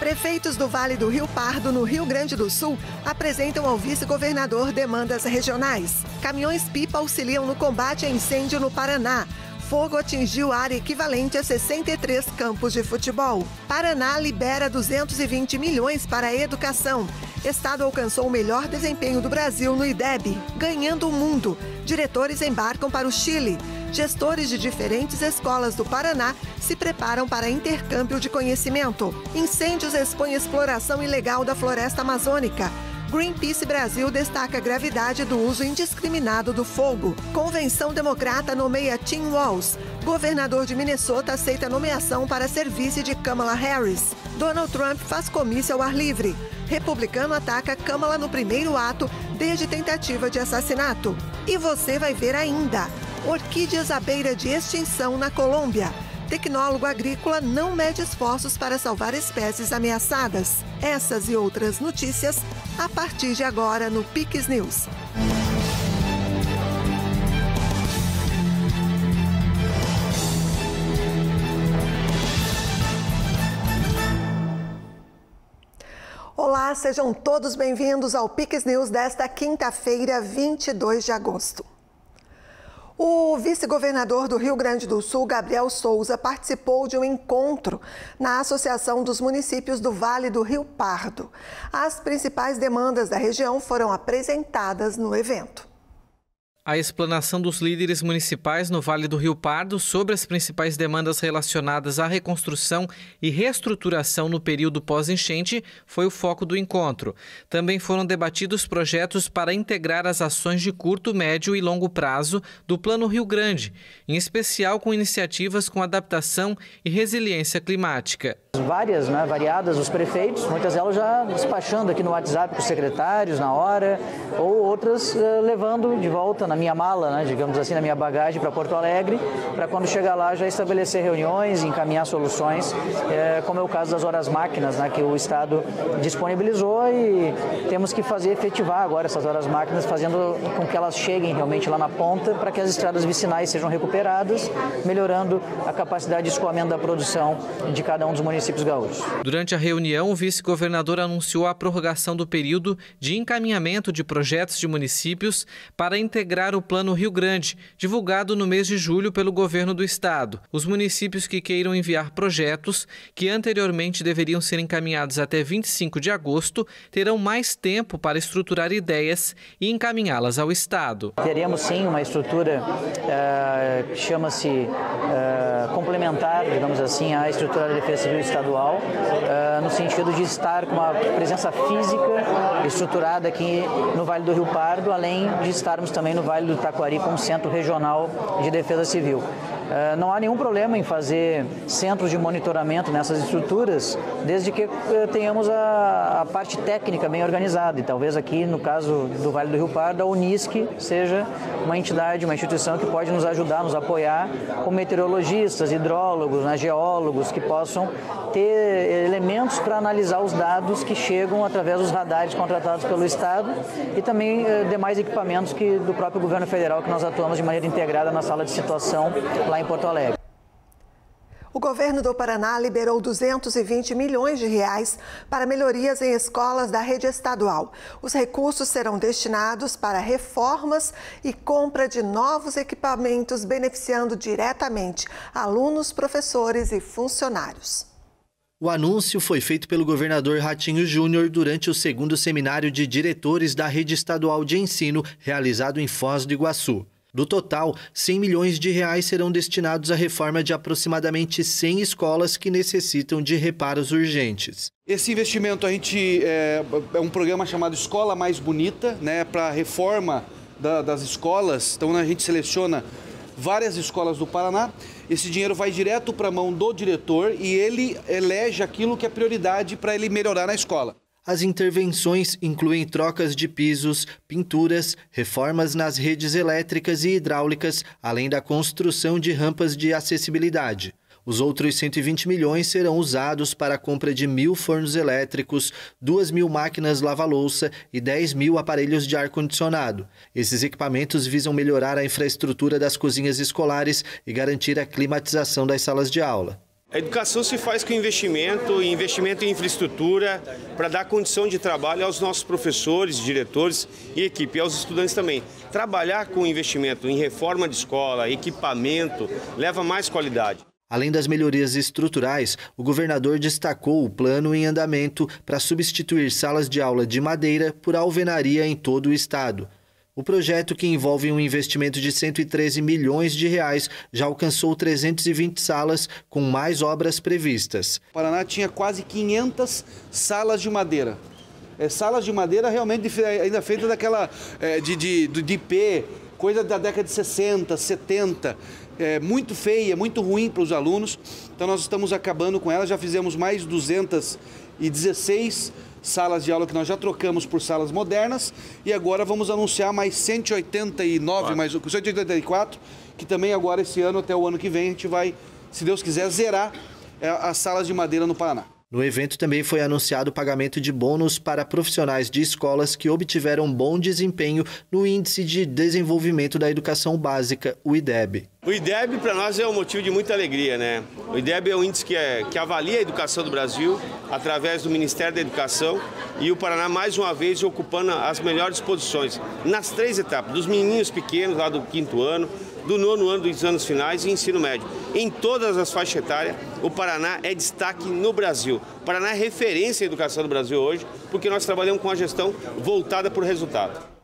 Prefeitos do Vale do Rio Pardo, no Rio Grande do Sul, apresentam ao vice-governador demandas regionais. Caminhões-pipa auxiliam no combate a incêndio no Paraná. Fogo atingiu área equivalente a 63 campos de futebol. Paraná libera 220 milhões para a educação. Estado alcançou o melhor desempenho do Brasil no IDEB, ganhando o mundo. Diretores embarcam para o Chile. Gestores de diferentes escolas do Paraná se preparam para intercâmbio de conhecimento. Incêndios expõem exploração ilegal da floresta amazônica. Greenpeace Brasil destaca a gravidade do uso indiscriminado do fogo. Convenção Democrata nomeia Tim Walz. Governador de Minnesota aceita nomeação para ser vice de Kamala Harris. Donald Trump faz comício ao ar livre. Republicano ataca Kamala no primeiro ato desde tentativa de assassinato. E você vai ver ainda. Orquídeas à beira de extinção na Colômbia. Tecnólogo agrícola não mede esforços para salvar espécies ameaçadas. Essas e outras notícias a partir de agora no Piques News. Olá, sejam todos bem-vindos ao Piques News desta quinta-feira, 22 de agosto. O vice-governador do Rio Grande do Sul, Gabriel Souza, participou de um encontro na Associação dos Municípios do Vale do Rio Pardo. As principais demandas da região foram apresentadas no evento. A explanação dos líderes municipais no Vale do Rio Pardo sobre as principais demandas relacionadas à reconstrução e reestruturação no período pós-enchente foi o foco do encontro. Também foram debatidos projetos para integrar as ações de curto, médio e longo prazo do Plano Rio Grande, em especial com iniciativas com adaptação e resiliência climática. Variadas dos prefeitos, muitas delas já despachando aqui no WhatsApp com os secretários na hora, ou outras levando de volta na minha mala, digamos assim, na minha bagagem para Porto Alegre, para quando chegar lá já estabelecer reuniões, encaminhar soluções, como é o caso das horas máquinas, que o Estado disponibilizou e temos que efetivar agora essas horas máquinas, fazendo com que elas cheguem realmente lá na ponta para que as estradas vicinais sejam recuperadas, melhorando a capacidade de escoamento da produção de cada um dos municípios gaúchos. Durante a reunião, o vice-governador anunciou a prorrogação do período de encaminhamento de projetos de municípios para integrar o Plano Rio Grande, divulgado no mês de julho pelo governo do estado. Os municípios que queiram enviar projetos, que anteriormente deveriam ser encaminhados até 25 de agosto, terão mais tempo para estruturar ideias e encaminhá-las ao estado. Teremos sim uma estrutura que chama-se complementar, digamos assim, à estrutura da Defesa Civil Estadual, no sentido de estar com uma presença física estruturada aqui no Vale do Rio Pardo, além de estarmos também no Vale do Taquari como centro regional de defesa civil. Não há nenhum problema em fazer centros de monitoramento nessas estruturas, desde que tenhamos a parte técnica bem organizada. E talvez aqui, no caso do Vale do Rio Pardo, a Unisc seja uma entidade, uma instituição que pode nos ajudar, nos apoiar com meteorologistas, hidrólogos, geólogos, que possam ter elementos para analisar os dados que chegam através dos radares contratados pelo Estado e também demais equipamentos do próprio governo federal, que nós atuamos de maneira integrada na sala de situação lá em Porto Alegre. O governo do Paraná liberou 220 milhões de reais para melhorias em escolas da rede estadual. Os recursos serão destinados para reformas e compra de novos equipamentos, beneficiando diretamente alunos, professores e funcionários. O anúncio foi feito pelo governador Ratinho Júnior durante o segundo seminário de diretores da rede estadual de ensino, realizado em Foz do Iguaçu. Do total, 100 milhões de reais serão destinados à reforma de aproximadamente 100 escolas que necessitam de reparos urgentes. Esse investimento é um programa chamado Escola Mais Bonita, para a reforma das escolas. Então a gente seleciona várias escolas do Paraná. Esse dinheiro vai direto para a mão do diretor e ele elege aquilo que é prioridade para ele melhorar na escola. As intervenções incluem trocas de pisos, pinturas, reformas nas redes elétricas e hidráulicas, além da construção de rampas de acessibilidade. Os outros 120 milhões serão usados para a compra de 1.000 fornos elétricos, 2.000 máquinas lava-louça e 10.000 aparelhos de ar-condicionado. Esses equipamentos visam melhorar a infraestrutura das cozinhas escolares e garantir a climatização das salas de aula. A educação se faz com investimento em infraestrutura para dar condição de trabalho aos nossos professores, diretores e equipe, e aos estudantes também. Trabalhar com investimento em reforma de escola, equipamento, leva mais qualidade. Além das melhorias estruturais, o governador destacou o plano em andamento para substituir salas de aula de madeira por alvenaria em todo o estado. O projeto, que envolve um investimento de 113 milhões de reais, já alcançou 320 salas, com mais obras previstas. O Paraná tinha quase 500 salas de madeira. Salas de madeira realmente ainda feitas daquela de IP, coisa da década de 60, 70. Muito feia, muito ruim para os alunos. Então nós estamos acabando com ela, já fizemos mais 216 salas de aula que nós já trocamos por salas modernas e agora vamos anunciar mais 184, que também agora esse ano, até o ano que vem, a gente vai, se Deus quiser, zerar as salas de madeira no Paraná. No evento também foi anunciado o pagamento de bônus para profissionais de escolas que obtiveram bom desempenho no Índice de Desenvolvimento da Educação Básica, o IDEB. O IDEB para nós é um motivo de muita alegria, né? O IDEB é um índice que avalia a educação do Brasil através do Ministério da Educação e o Paraná, mais uma vez, ocupando as melhores posições nas 3 etapas, dos menininhos pequenos lá do 5º ano, do 9º ano, dos anos finais e ensino médio. Em todas as faixas etárias, o Paraná é destaque no Brasil. O Paraná é referência em educação do Brasil hoje, porque nós trabalhamos com a gestão voltada por resultado.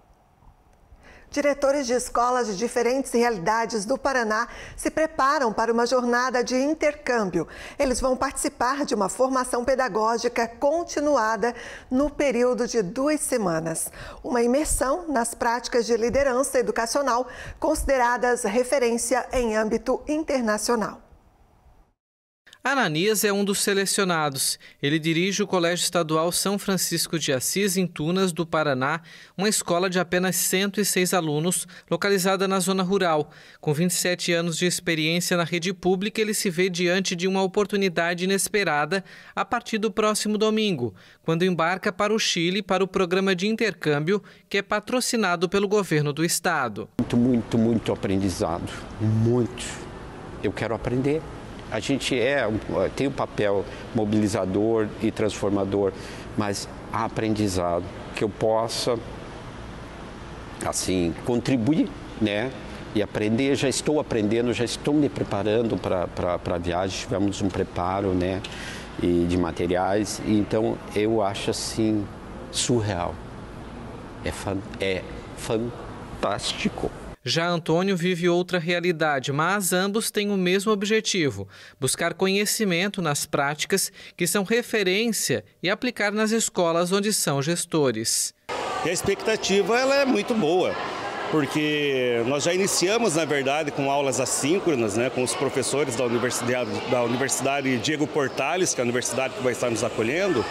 Diretores de escolas de diferentes realidades do Paraná se preparam para uma jornada de intercâmbio. Eles vão participar de uma formação pedagógica continuada no período de 2 semanas. Uma imersão nas práticas de liderança educacional consideradas referência em âmbito internacional. Ananias é um dos selecionados. Ele dirige o Colégio Estadual São Francisco de Assis, em Tunas, do Paraná, uma escola de apenas 106 alunos, localizada na zona rural. Com 27 anos de experiência na rede pública, ele se vê diante de uma oportunidade inesperada a partir do próximo domingo, quando embarca para o Chile para o programa de intercâmbio, que é patrocinado pelo governo do estado. Muito aprendizado. Muito. Eu quero aprender. A gente tem um papel mobilizador e transformador, mas há aprendizado que eu possa, assim, contribuir, né? E aprender. Já estou aprendendo, já estou me preparando para a viagem. Tivemos um preparo, né? E de materiais. Então, eu acho, assim, surreal. É fantástico. Já Antônio vive outra realidade, mas ambos têm o mesmo objetivo: buscar conhecimento nas práticas que são referência e aplicar nas escolas onde são gestores. E a expectativa ela é muito boa, porque nós já iniciamos, na verdade, com aulas assíncronas, né, com os professores da Universidade Diego Portales, que é a universidade que vai estar nos acolhendo.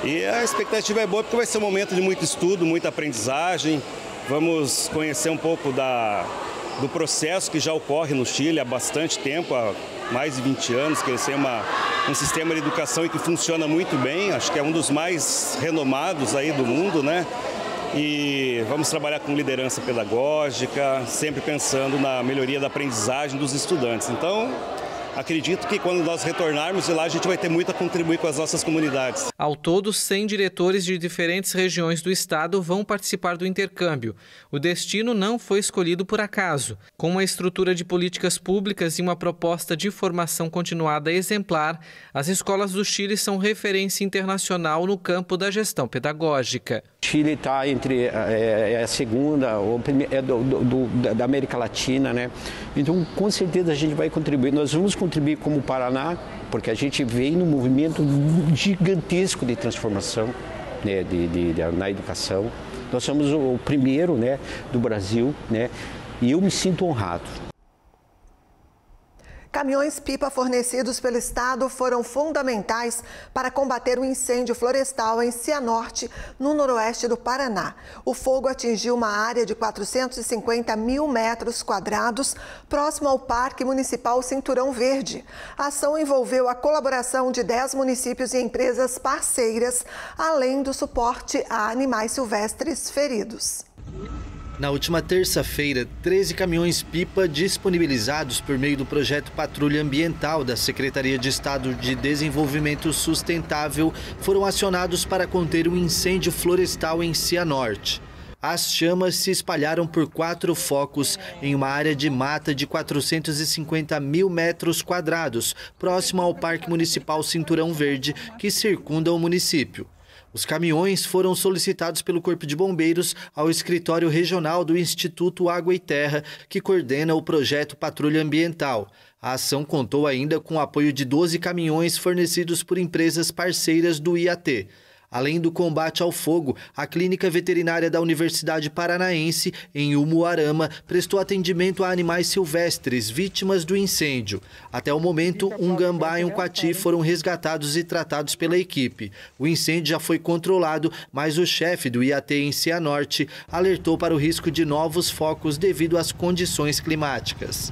E a expectativa é boa porque vai ser um momento de muito estudo, muita aprendizagem. Vamos conhecer um pouco do processo que já ocorre no Chile há bastante tempo, há mais de 20 anos, que eles têm um sistema de educação que funciona muito bem, acho que é um dos mais renomados aí do mundo, né? E vamos trabalhar com liderança pedagógica, sempre pensando na melhoria da aprendizagem dos estudantes. Então, acredito que quando nós retornarmos de lá, a gente vai ter muito a contribuir com as nossas comunidades. Ao todo, 100 diretores de diferentes regiões do estado vão participar do intercâmbio. O destino não foi escolhido por acaso. Com uma estrutura de políticas públicas e uma proposta de formação continuada exemplar, as escolas do Chile são referência internacional no campo da gestão pedagógica. Chile está entre a segunda, ou da América Latina, né? Então, com certeza a gente vai contribuir. Nós vamos contribuir como Paraná, porque a gente vem num movimento gigantesco de transformação, né, na educação. Nós somos o primeiro, né, do Brasil, né? E eu me sinto honrado. Caminhões-pipa fornecidos pelo Estado foram fundamentais para combater o incêndio florestal em Cianorte, no noroeste do Paraná. O fogo atingiu uma área de 450 mil metros quadrados, próximo ao Parque Municipal Cinturão Verde. A ação envolveu a colaboração de 10 municípios e empresas parceiras, além do suporte a animais silvestres feridos. Na última terça-feira, 13 caminhões-pipa disponibilizados por meio do projeto Patrulha Ambiental da Secretaria de Estado de Desenvolvimento Sustentável foram acionados para conter um incêndio florestal em Cianorte. As chamas se espalharam por 4 focos em uma área de mata de 450 mil metros quadrados, próximo ao Parque Municipal Cinturão Verde, que circunda o município. Os caminhões foram solicitados pelo Corpo de Bombeiros ao Escritório Regional do Instituto Água e Terra, que coordena o projeto Patrulha Ambiental. A ação contou ainda com o apoio de 12 caminhões fornecidos por empresas parceiras do IAT. Além do combate ao fogo, a Clínica Veterinária da Universidade Paranaense, em Umuarama, prestou atendimento a animais silvestres vítimas do incêndio. Até o momento, um gambá e um coati foram resgatados e tratados pela equipe. O incêndio já foi controlado, mas o chefe do IAT em Cianorte alertou para o risco de novos focos devido às condições climáticas.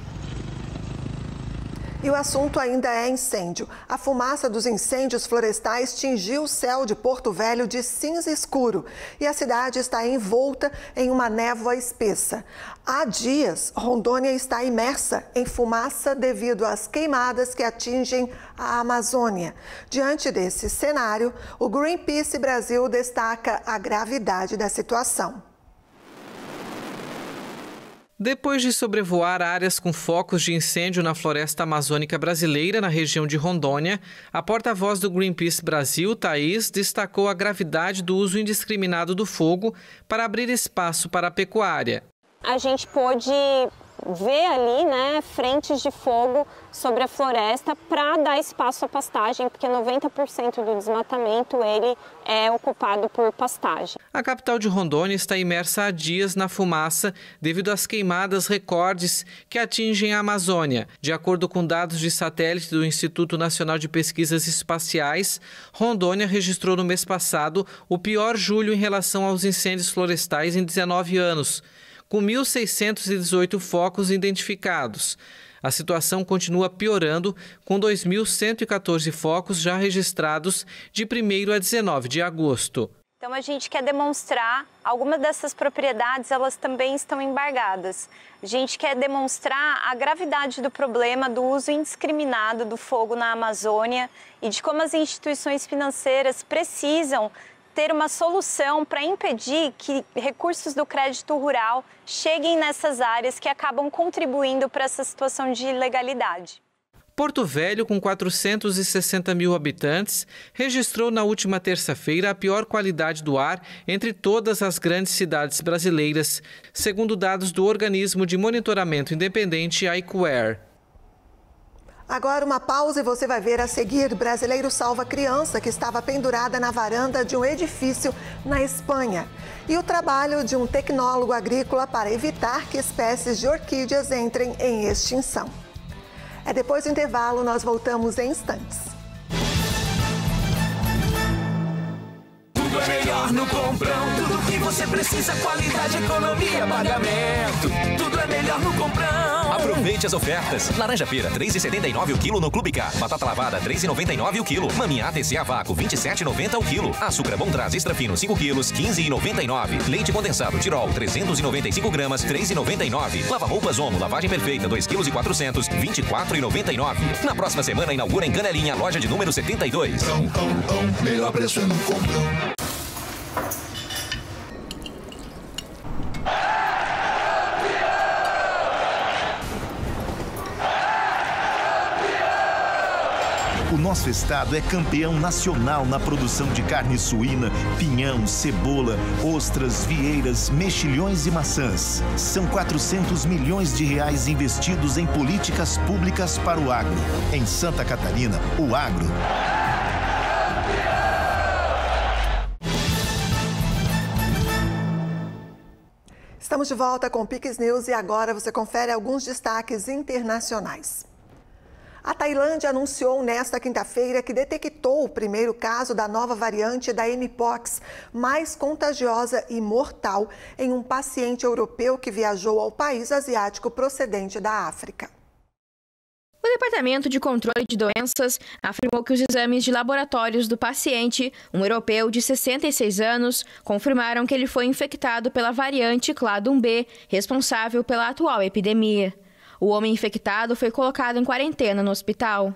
E o assunto ainda é incêndio. A fumaça dos incêndios florestais tingiu o céu de Porto Velho de cinza escuro e a cidade está envolta em uma névoa espessa. Há dias, Rondônia está imersa em fumaça devido às queimadas que atingem a Amazônia. Diante desse cenário, o Greenpeace Brasil destaca a gravidade da situação. Depois de sobrevoar áreas com focos de incêndio na floresta amazônica brasileira, na região de Rondônia, a porta-voz do Greenpeace Brasil, Thaís, destacou a gravidade do uso indiscriminado do fogo para abrir espaço para a pecuária. A gente pôde ver ali, frentes de fogo sobre a floresta para dar espaço à pastagem, porque 90% do desmatamento ele é ocupado por pastagem. A capital de Rondônia está imersa há dias na fumaça devido às queimadas recordes que atingem a Amazônia. De acordo com dados de satélite do Instituto Nacional de Pesquisas Espaciais, Rondônia registrou no mês passado o pior julho em relação aos incêndios florestais em 19 anos. Com 1.618 focos identificados. A situação continua piorando, com 2.114 focos já registrados de 1º a 19 de agosto. Então a gente quer demonstrar, algumas dessas propriedades elas também estão embargadas. A gente quer demonstrar a gravidade do problema do uso indiscriminado do fogo na Amazônia e de como as instituições financeiras precisam ter uma solução para impedir que recursos do crédito rural cheguem nessas áreas que acabam contribuindo para essa situação de ilegalidade. Porto Velho, com 460 mil habitantes, registrou na última terça-feira a pior qualidade do ar entre todas as grandes cidades brasileiras, segundo dados do organismo de monitoramento independente iQuare. Agora uma pausa e você vai ver a seguir. Brasileiro salva criança que estava pendurada na varanda de um edifício na Espanha. E o trabalho de um tecnólogo agrícola para evitar que espécies de orquídeas entrem em extinção. Depois do intervalo, nós voltamos em instantes. Tudo é melhor no Comprão. Tudo que você precisa, qualidade, economia, pagamento. Tudo é melhor no Comprão. Aproveite as ofertas. Laranja pera, R$ 3,79 o quilo no Clube K. Batata lavada, R$ 3,99 o quilo. Maminha ATC a vácuo, R$ 27,90 o quilo. Açúcar Bom Traz extra fino, 5 quilos, R$ 15,99. Leite condensado Tirol, 395 gramas, R$ 3,99. Lava-roupas Omo, lavagem perfeita, 2,4 kg, R$ 24,99. Na próxima semana, inaugura em Canelinha, loja de número 72. Melhor preço é no Comprão. O nosso estado é campeão nacional na produção de carne suína, pinhão, cebola, ostras, vieiras, mexilhões e maçãs. São 400 milhões de reais investidos em políticas públicas para o agro. Em Santa Catarina, o agro. Estamos de volta com o Pix News e agora você confere alguns destaques internacionais. A Tailândia anunciou nesta quinta-feira que detectou o primeiro caso da nova variante da Mpox, mais contagiosa e mortal, em um paciente europeu que viajou ao país asiático procedente da África. O Departamento de Controle de Doenças afirmou que os exames de laboratórios do paciente, um europeu de 66 anos, confirmaram que ele foi infectado pela variante Cladum B, responsável pela atual epidemia. O homem infectado foi colocado em quarentena no hospital.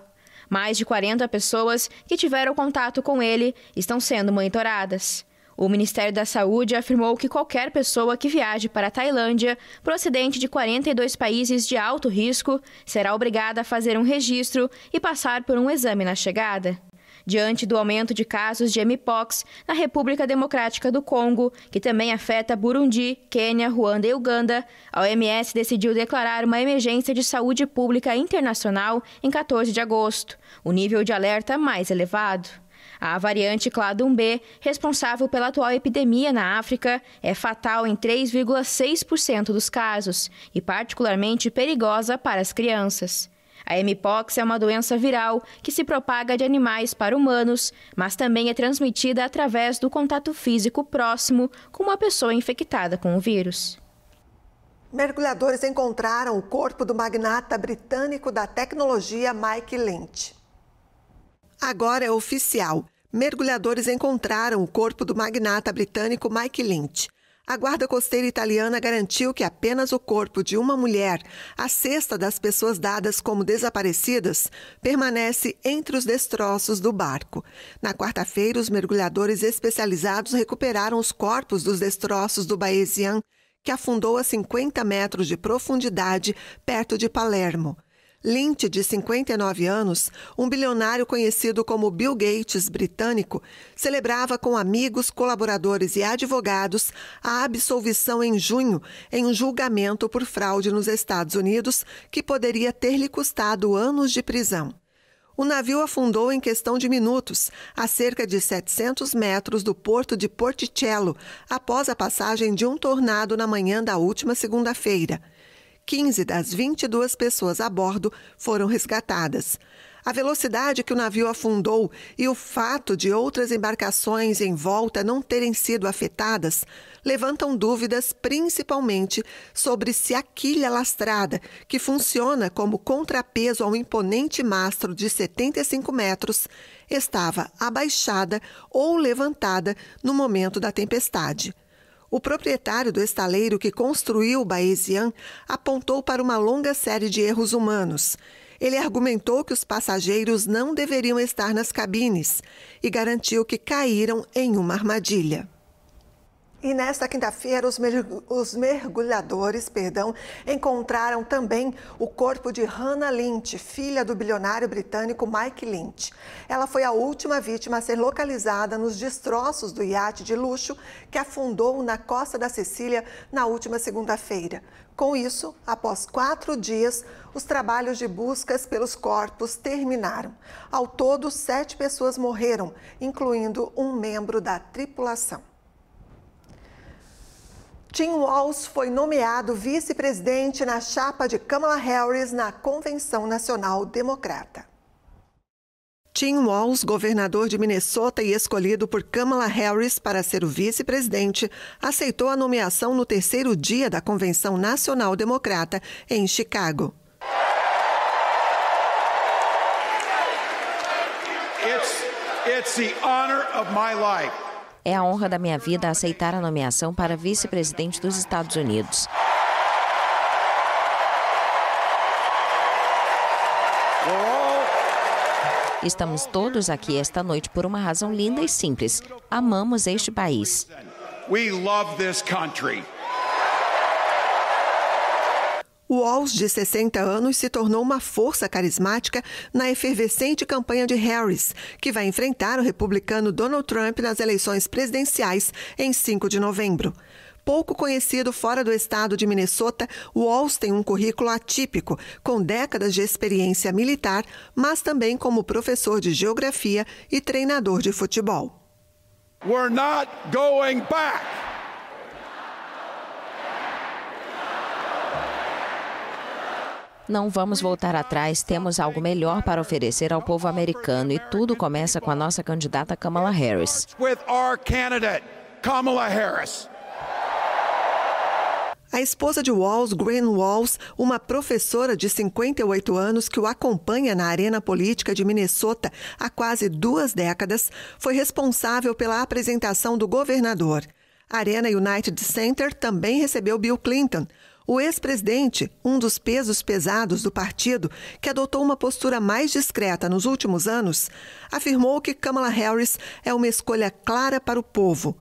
Mais de 40 pessoas que tiveram contato com ele estão sendo monitoradas. O Ministério da Saúde afirmou que qualquer pessoa que viaje para a Tailândia, procedente de 42 países de alto risco, será obrigada a fazer um registro e passar por um exame na chegada. Diante do aumento de casos de Mpox na República Democrática do Congo, que também afeta Burundi, Quênia, Ruanda e Uganda, a OMS decidiu declarar uma emergência de saúde pública internacional em 14 de agosto, o nível de alerta mais elevado. A variante Cladum B, responsável pela atual epidemia na África, é fatal em 3,6% dos casos e particularmente perigosa para as crianças. A Mpox é uma doença viral que se propaga de animais para humanos, mas também é transmitida através do contato físico próximo com uma pessoa infectada com o vírus. Mergulhadores encontraram o corpo do magnata britânico da tecnologia Mike Lynch. Agora é oficial. Mergulhadores encontraram o corpo do magnata britânico Mike Lynch. A Guarda Costeira italiana garantiu que apenas o corpo de uma mulher, a sexta das pessoas dadas como desaparecidas, permanece entre os destroços do barco. Na quarta-feira, os mergulhadores especializados recuperaram os corpos dos destroços do Baesian, que afundou a 50 metros de profundidade perto de Palermo. Lynch, de 59 anos, um bilionário conhecido como Bill Gates britânico, celebrava com amigos, colaboradores e advogados a absolvição em junho em um julgamento por fraude nos Estados Unidos que poderia ter lhe custado anos de prisão. O navio afundou em questão de minutos, a cerca de 700 metros do porto de Porticello, após a passagem de um tornado na manhã da última segunda-feira. 15 das 22 pessoas a bordo foram resgatadas. A velocidade que o navio afundou e o fato de outras embarcações em volta não terem sido afetadas levantam dúvidas principalmente sobre se a quilha lastrada, que funciona como contrapeso ao imponente mastro de 75 metros, estava abaixada ou levantada no momento da tempestade. O proprietário do estaleiro que construiu o Baesian apontou para uma longa série de erros humanos. Ele argumentou que os passageiros não deveriam estar nas cabines e garantiu que caíram em uma armadilha. E nesta quinta-feira, os mergulhadores encontraram também o corpo de Hannah Lynch, filha do bilionário britânico Mike Lynch. Ela foi a última vítima a ser localizada nos destroços do iate de luxo que afundou na costa da Sicília na última segunda-feira. Com isso, após 4 dias, os trabalhos de buscas pelos corpos terminaram. Ao todo, 7 pessoas morreram, incluindo um membro da tripulação. Tim Walz foi nomeado vice-presidente na chapa de Kamala Harris na Convenção Nacional Democrata. Tim Walz, governador de Minnesota e escolhido por Kamala Harris para ser o vice-presidente, aceitou a nomeação no 3º dia da Convenção Nacional Democrata em Chicago. It's the honor of my life. É a honra da minha vida aceitar a nomeação para vice-presidente dos Estados Unidos. Estamos todos aqui esta noite por uma razão linda e simples. Amamos este país. We love this country. Walz, de 60 anos, se tornou uma força carismática na efervescente campanha de Harris, que vai enfrentar o republicano Donald Trump nas eleições presidenciais em 5 de novembro. Pouco conhecido fora do estado de Minnesota, Walz tem um currículo atípico, com décadas de experiência militar, mas também como professor de geografia e treinador de futebol. We're not going back. Não vamos voltar atrás, temos algo melhor para oferecer ao povo americano e tudo começa com a nossa candidata Kamala Harris. With our candidate, Kamala Harris. A esposa de Walz, Gwen Walz, uma professora de 58 anos que o acompanha na arena política de Minnesota há quase 2 décadas, foi responsável pela apresentação do governador. A Arena United Center também recebeu Bill Clinton, o ex-presidente, um dos pesos pesados do partido, que adotou uma postura mais discreta nos últimos anos, afirmou que Kamala Harris é uma escolha clara para o povo.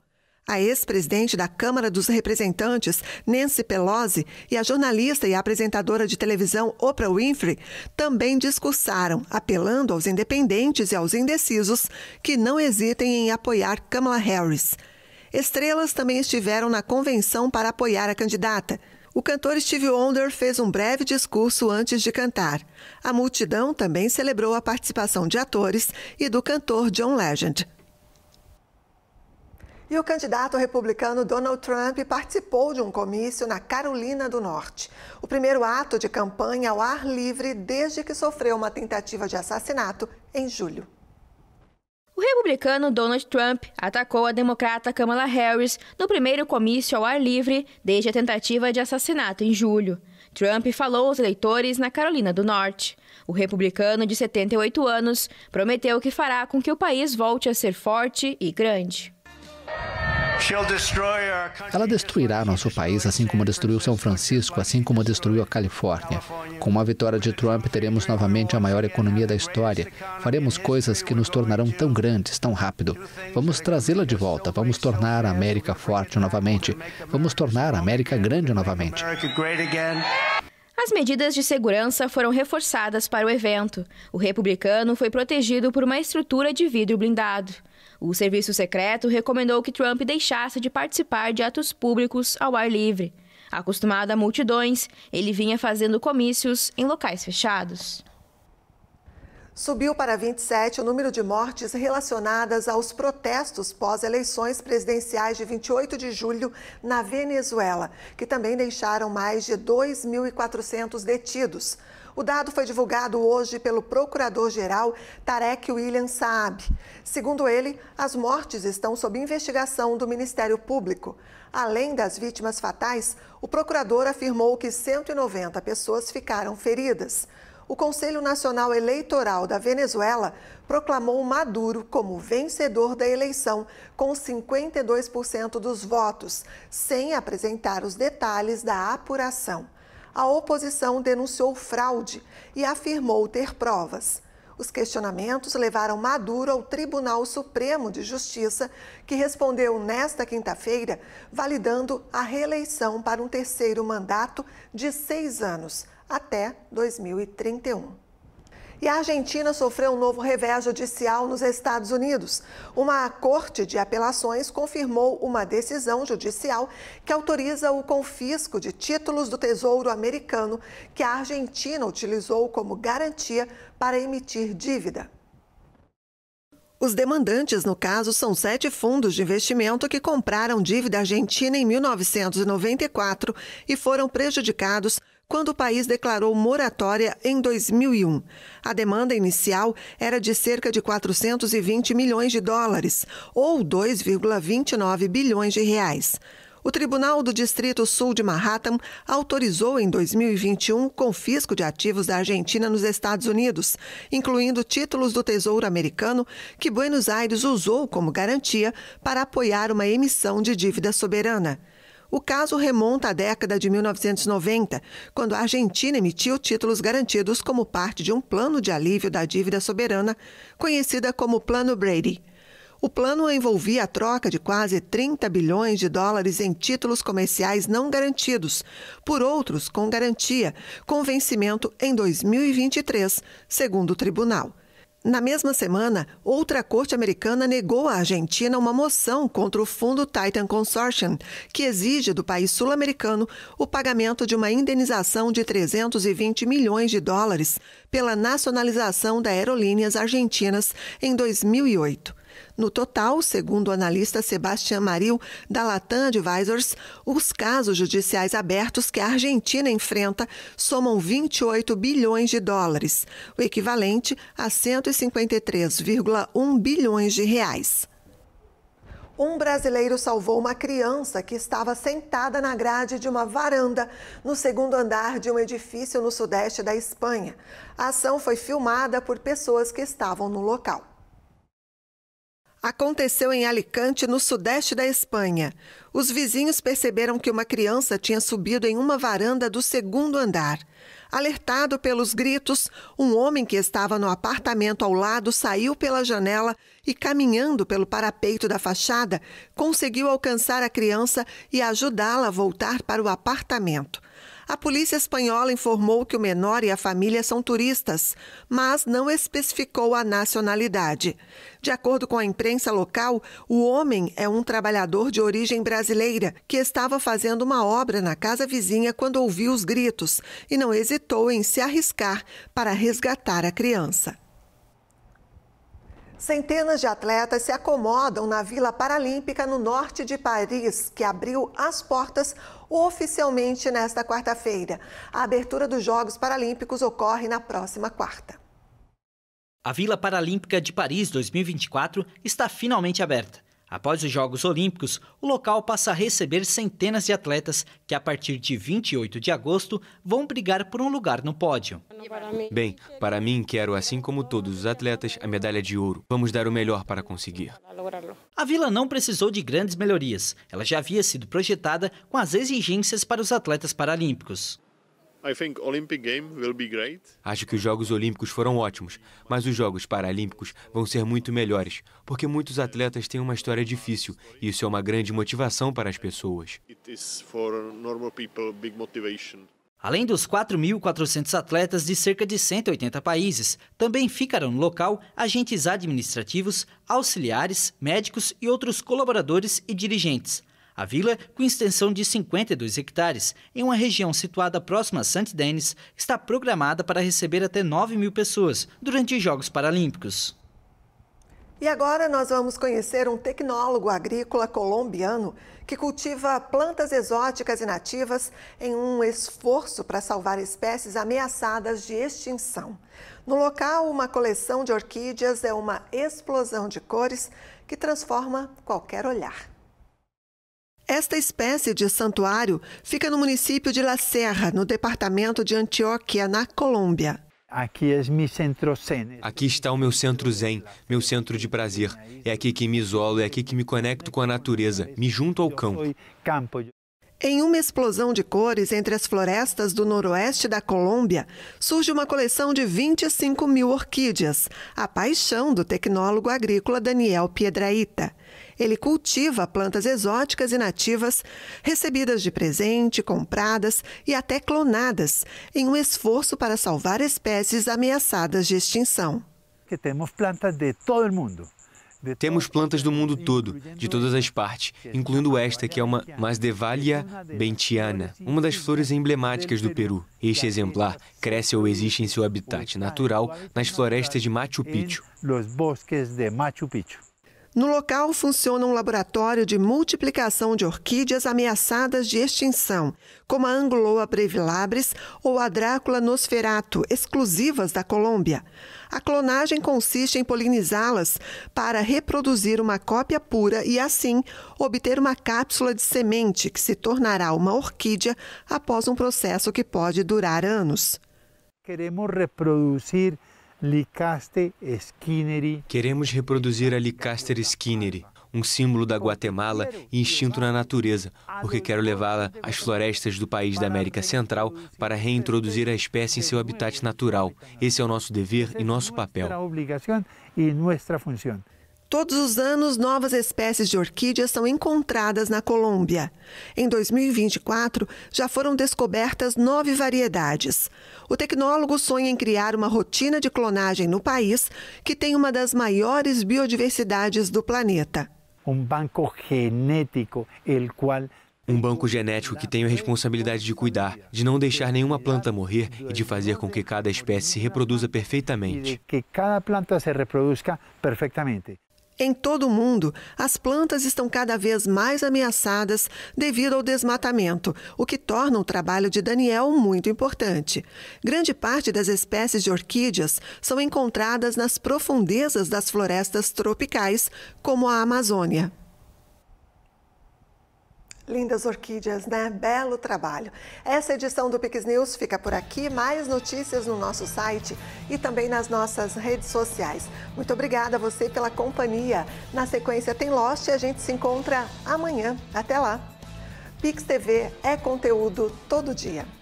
A ex-presidente da Câmara dos Representantes, Nancy Pelosi, e a jornalista e apresentadora de televisão Oprah Winfrey também discursaram, apelando aos independentes e aos indecisos que não hesitem em apoiar Kamala Harris. Estrelas também estiveram na convenção para apoiar a candidata. O cantor Stevie Wonder fez um breve discurso antes de cantar. A multidão também celebrou a participação de atores e do cantor John Legend. E o candidato republicano Donald Trump participou de um comício na Carolina do Norte. O primeiro ato de campanha ao ar livre desde que sofreu uma tentativa de assassinato em julho. O republicano Donald Trump atacou a democrata Kamala Harris no primeiro comício ao ar livre desde a tentativa de assassinato em julho. Trump falou aos eleitores na Carolina do Norte. O republicano de 78 anos prometeu que fará com que o país volte a ser forte e grande. Ela destruirá nosso país, assim como destruiu São Francisco, assim como destruiu a Califórnia. Com a vitória de Trump, teremos novamente a maior economia da história. Faremos coisas que nos tornarão tão grandes, tão rápido. Vamos trazê-la de volta. Vamos tornar a América forte novamente. Vamos tornar a América grande novamente. As medidas de segurança foram reforçadas para o evento. O republicano foi protegido por uma estrutura de vidro blindado. O serviço secreto recomendou que Trump deixasse de participar de atos públicos ao ar livre. Acostumado a multidões, ele vinha fazendo comícios em locais fechados. Subiu para 27 o número de mortes relacionadas aos protestos pós-eleições presidenciais de 28 de julho na Venezuela, que também deixaram mais de 2.400 detidos. O dado foi divulgado hoje pelo procurador-geral Tarek William Saab. Segundo ele, as mortes estão sob investigação do Ministério Público. Além das vítimas fatais, o procurador afirmou que 190 pessoas ficaram feridas. O Conselho Nacional Eleitoral da Venezuela proclamou Maduro como vencedor da eleição, com 52% dos votos, sem apresentar os detalhes da apuração. A oposição denunciou fraude e afirmou ter provas. Os questionamentos levaram Maduro ao Tribunal Supremo de Justiça, que respondeu nesta quinta-feira, validando a reeleição para um terceiro mandato de 6 anos, até 2031. E a Argentina sofreu um novo revés judicial nos Estados Unidos. Uma corte de apelações confirmou uma decisão judicial que autoriza o confisco de títulos do Tesouro Americano que a Argentina utilizou como garantia para emitir dívida. Os demandantes, no caso, são 7 fundos de investimento que compraram dívida argentina em 1994 e foram prejudicados quando o país declarou moratória em 2001. A demanda inicial era de cerca de 420 milhões de dólares, ou 2,29 bilhões de reais. O Tribunal do Distrito Sul de Manhattan autorizou em 2021 o confisco de ativos da Argentina nos Estados Unidos, incluindo títulos do Tesouro Americano que Buenos Aires usou como garantia para apoiar uma emissão de dívida soberana. O caso remonta à década de 1990, quando a Argentina emitiu títulos garantidos como parte de um plano de alívio da dívida soberana, conhecida como Plano Brady. O plano envolvia a troca de quase 30 bilhões de dólares em títulos comerciais não garantidos por outros com garantia, com vencimento em 2023, segundo o tribunal. Na mesma semana, outra corte americana negou à Argentina uma moção contra o fundo Titan Consortium, que exige do país sul-americano o pagamento de uma indenização de 320 milhões de dólares pela nacionalização das aerolíneas argentinas em 2008. No total, segundo o analista Sebastián Maril, da Latam Advisors, os casos judiciais abertos que a Argentina enfrenta somam 28 bilhões de dólares, o equivalente a 153,1 bilhões de reais. Um brasileiro salvou uma criança que estava sentada na grade de uma varanda no segundo andar de um edifício no sudeste da Espanha. A ação foi filmada por pessoas que estavam no local. Aconteceu em Alicante, no sudeste da Espanha. Os vizinhos perceberam que uma criança tinha subido em uma varanda do segundo andar. Alertado pelos gritos, um homem que estava no apartamento ao lado saiu pela janela e, caminhando pelo parapeito da fachada, conseguiu alcançar a criança e ajudá-la a voltar para o apartamento. A polícia espanhola informou que o menor e a família são turistas, mas não especificou a nacionalidade. De acordo com a imprensa local, o homem é um trabalhador de origem brasileira que estava fazendo uma obra na casa vizinha quando ouviu os gritos e não hesitou em se arriscar para resgatar a criança. Centenas de atletas se acomodam na Vila Paralímpica no norte de Paris, que abriu as portas oficialmente nesta quarta-feira. A abertura dos Jogos Paralímpicos ocorre na próxima quarta. A Vila Paralímpica de Paris 2024 está finalmente aberta. Após os Jogos Olímpicos, o local passa a receber centenas de atletas que, a partir de 28 de agosto, vão brigar por um lugar no pódio. Bem, para mim, quero, assim como todos os atletas, a medalha de ouro. Vamos dar o melhor para conseguir. A vila não precisou de grandes melhorias. Ela já havia sido projetada com as exigências para os atletas paralímpicos. Acho que os Jogos Olímpicos foram ótimos, mas os Jogos Paralímpicos vão ser muito melhores, porque muitos atletas têm uma história difícil e isso é uma grande motivação para as pessoas. Além dos 4.400 atletas de cerca de 180 países, também ficarão no local agentes administrativos, auxiliares, médicos e outros colaboradores e dirigentes. A vila, com extensão de 52 hectares, em uma região situada próxima a Saint-Denis, está programada para receber até 9.000 pessoas durante os Jogos Paralímpicos. E agora nós vamos conhecer um tecnólogo agrícola colombiano que cultiva plantas exóticas e nativas em um esforço para salvar espécies ameaçadas de extinção. No local, uma coleção de orquídeas é uma explosão de cores que transforma qualquer olhar. Esta espécie de santuário fica no município de La Serra, no departamento de Antioquia, na Colômbia. Aqui está o meu centro zen, meu centro de prazer. É aqui que me isolo, é aqui que me conecto com a natureza, me junto ao campo. Em uma explosão de cores entre as florestas do noroeste da Colômbia, surge uma coleção de 25.000 orquídeas, a paixão do tecnólogo agrícola Daniel Piedrahita. Ele cultiva plantas exóticas e nativas, recebidas de presente, compradas e até clonadas, em um esforço para salvar espécies ameaçadas de extinção. Temos plantas de todo o mundo. Temos plantas do mundo todo, de todas as partes, incluindo esta que é uma Masdevallia bentiana, uma das flores emblemáticas do Peru. Este exemplar cresce ou existe em seu habitat natural nas florestas de Machu Picchu. No local funciona um laboratório de multiplicação de orquídeas ameaçadas de extinção, como a Anguloa brevilabris ou a Drácula nosferatu, exclusivas da Colômbia. A clonagem consiste em polinizá-las para reproduzir uma cópia pura e, assim, obter uma cápsula de semente que se tornará uma orquídea após um processo que pode durar anos. Queremos reproduzir Queremos reproduzir a Lycaster skinneri, um símbolo da Guatemala e instinto na natureza, porque quero levá-la às florestas do país da América Central para reintroduzir a espécie em seu habitat natural. Esse é o nosso dever e nosso papel. Todos os anos, novas espécies de orquídeas são encontradas na Colômbia. Em 2024, já foram descobertas 9 variedades. O tecnólogo sonha em criar uma rotina de clonagem no país que tem uma das maiores biodiversidades do planeta. Um banco genético que tenho a responsabilidade de cuidar, de não deixar nenhuma planta morrer e de fazer com que cada espécie se reproduza perfeitamente. Que cada planta se reproduzca perfeitamente. Em todo o mundo, as plantas estão cada vez mais ameaçadas devido ao desmatamento, o que torna o trabalho de Daniel muito importante. Grande parte das espécies de orquídeas são encontradas nas profundezas das florestas tropicais, como a Amazônia. Lindas orquídeas, né? Belo trabalho. Essa edição do Pix News fica por aqui. Mais notícias no nosso site e também nas nossas redes sociais. Muito obrigada a você pela companhia. Na sequência tem Lost e a gente se encontra amanhã. Até lá. Pix TV é conteúdo todo dia.